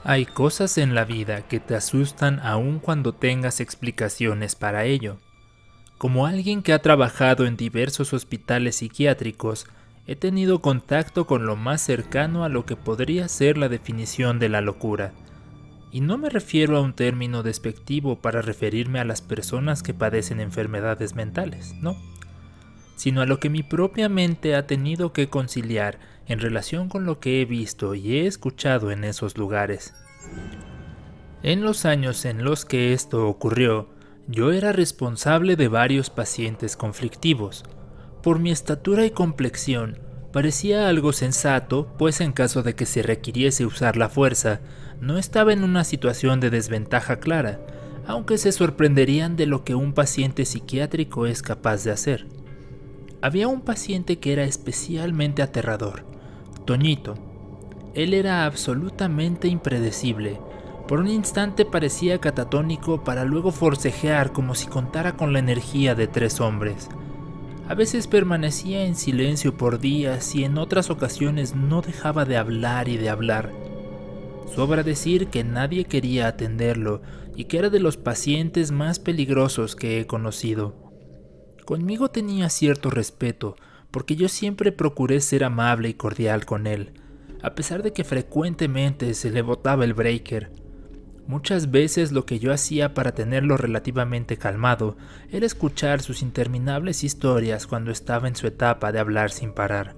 Hay cosas en la vida que te asustan aun cuando tengas explicaciones para ello. Como alguien que ha trabajado en diversos hospitales psiquiátricos, he tenido contacto con lo más cercano a lo que podría ser la definición de la locura. Y no me refiero a un término despectivo para referirme a las personas que padecen enfermedades mentales, no, sino a lo que mi propia mente ha tenido que conciliar en relación con lo que he visto y he escuchado en esos lugares. En los años en los que esto ocurrió, yo era responsable de varios pacientes conflictivos. Por mi estatura y complexión, parecía algo sensato, pues en caso de que se requiriese usar la fuerza, no estaba en una situación de desventaja clara, aunque se sorprenderían de lo que un paciente psiquiátrico es capaz de hacer. Había un paciente que era especialmente aterrador, Toñito. Él era absolutamente impredecible. Por un instante parecía catatónico para luego forcejear como si contara con la energía de 3 hombres. A veces permanecía en silencio por días y en otras ocasiones no dejaba de hablar y de hablar. Sobra decir que nadie quería atenderlo y que era de los pacientes más peligrosos que he conocido. Conmigo tenía cierto respeto, porque yo siempre procuré ser amable y cordial con él, a pesar de que frecuentemente se le botaba el breaker. Muchas veces lo que yo hacía para tenerlo relativamente calmado era escuchar sus interminables historias cuando estaba en su etapa de hablar sin parar.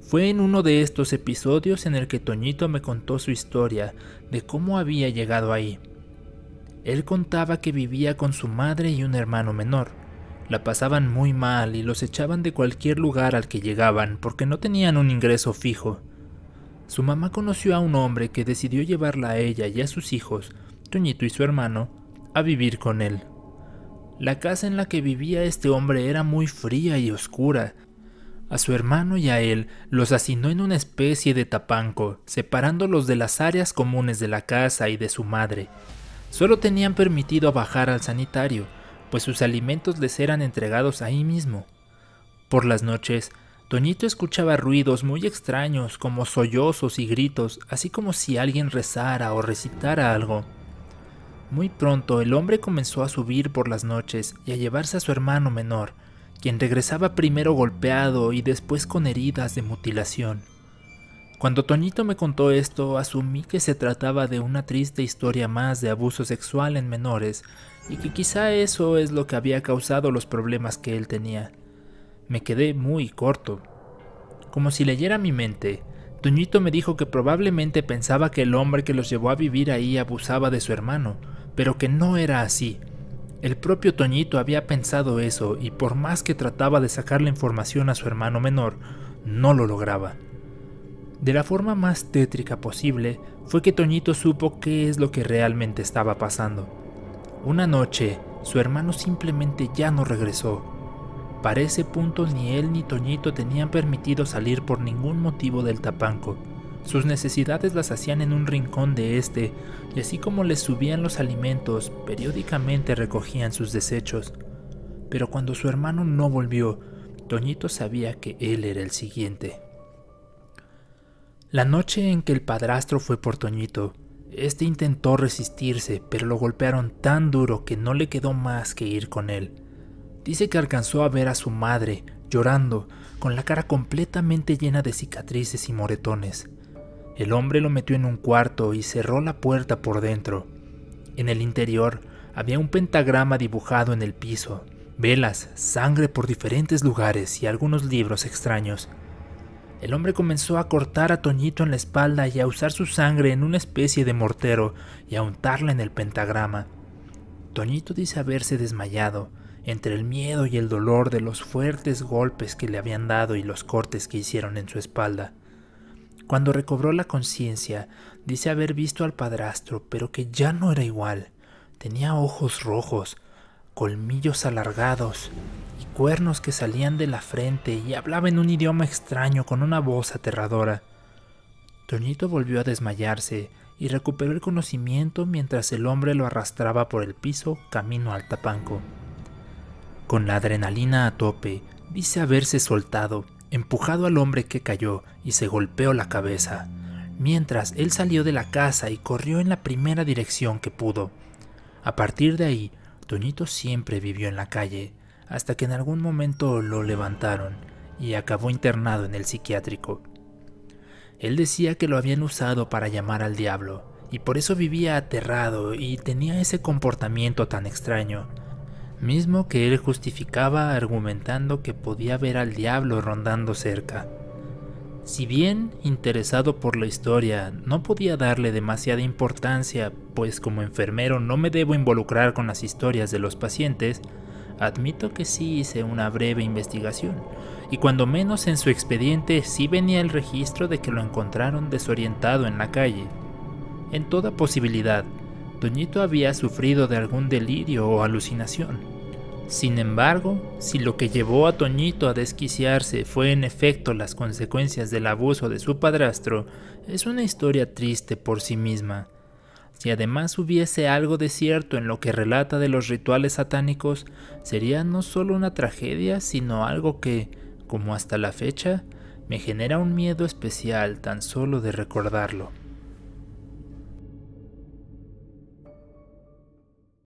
Fue en uno de estos episodios en el que Toñito me contó su historia de cómo había llegado ahí. Él contaba que vivía con su madre y un hermano menor. La pasaban muy mal y los echaban de cualquier lugar al que llegaban porque no tenían un ingreso fijo. Su mamá conoció a un hombre que decidió llevarla a ella y a sus hijos, Toñito y su hermano, a vivir con él. La casa en la que vivía este hombre era muy fría y oscura. A su hermano y a él los hacinó en una especie de tapanco, separándolos de las áreas comunes de la casa y de su madre. Solo tenían permitido bajar al sanitario, pues sus alimentos les eran entregados ahí mismo. Por las noches, Toñito escuchaba ruidos muy extraños como sollozos y gritos, así como si alguien rezara o recitara algo. Muy pronto el hombre comenzó a subir por las noches y a llevarse a su hermano menor, quien regresaba primero golpeado y después con heridas de mutilación. Cuando Toñito me contó esto, asumí que se trataba de una triste historia más de abuso sexual en menores y que quizá eso es lo que había causado los problemas que él tenía. Me quedé muy corto. Como si leyera mi mente, Toñito me dijo que probablemente pensaba que el hombre que los llevó a vivir ahí abusaba de su hermano, pero que no era así. El propio Toñito había pensado eso y por más que trataba de sacar la información a su hermano menor, no lo lograba. De la forma más tétrica posible fue que Toñito supo qué es lo que realmente estaba pasando. Una noche, su hermano simplemente ya no regresó. Para ese punto ni él ni Toñito tenían permitido salir por ningún motivo del tapanco. Sus necesidades las hacían en un rincón de este, y así como les subían los alimentos, periódicamente recogían sus desechos. Pero cuando su hermano no volvió, Toñito sabía que él era el siguiente. La noche en que el padrastro fue por Toñito, este intentó resistirse, pero lo golpearon tan duro que no le quedó más que ir con él. Dice que alcanzó a ver a su madre, llorando, con la cara completamente llena de cicatrices y moretones. El hombre lo metió en un cuarto y cerró la puerta por dentro. En el interior había un pentagrama dibujado en el piso, velas, sangre por diferentes lugares y algunos libros extraños. El hombre comenzó a cortar a Toñito en la espalda y a usar su sangre en una especie de mortero y a untarla en el pentagrama. Toñito dice haberse desmayado, entre el miedo y el dolor de los fuertes golpes que le habían dado y los cortes que hicieron en su espalda. Cuando recobró la conciencia, dice haber visto al padrastro, pero que ya no era igual. Tenía ojos rojos, colmillos alargados y cuernos que salían de la frente y hablaba en un idioma extraño con una voz aterradora. Toñito volvió a desmayarse y recuperó el conocimiento mientras el hombre lo arrastraba por el piso camino al tapanco. Con la adrenalina a tope, dice haberse soltado, empujado al hombre que cayó y se golpeó la cabeza. mientras él salió de la casa y corrió en la primera dirección que pudo. A partir de ahí, Toñito siempre vivió en la calle, hasta que en algún momento lo levantaron y acabó internado en el psiquiátrico. Él decía que lo habían usado para llamar al diablo, y por eso vivía aterrado y tenía ese comportamiento tan extraño, mismo que él justificaba argumentando que podía ver al diablo rondando cerca. Si bien, interesado por la historia, no podía darle demasiada importancia, pues como enfermero no me debo involucrar con las historias de los pacientes, admito que sí hice una breve investigación, y cuando menos en su expediente sí venía el registro de que lo encontraron desorientado en la calle. En toda posibilidad, Toñito había sufrido de algún delirio o alucinación. Sin embargo, si lo que llevó a Toñito a desquiciarse fue en efecto las consecuencias del abuso de su padrastro, es una historia triste por sí misma. Si además hubiese algo de cierto en lo que relata de los rituales satánicos, sería no solo una tragedia, sino algo que, como hasta la fecha, me genera un miedo especial tan solo de recordarlo.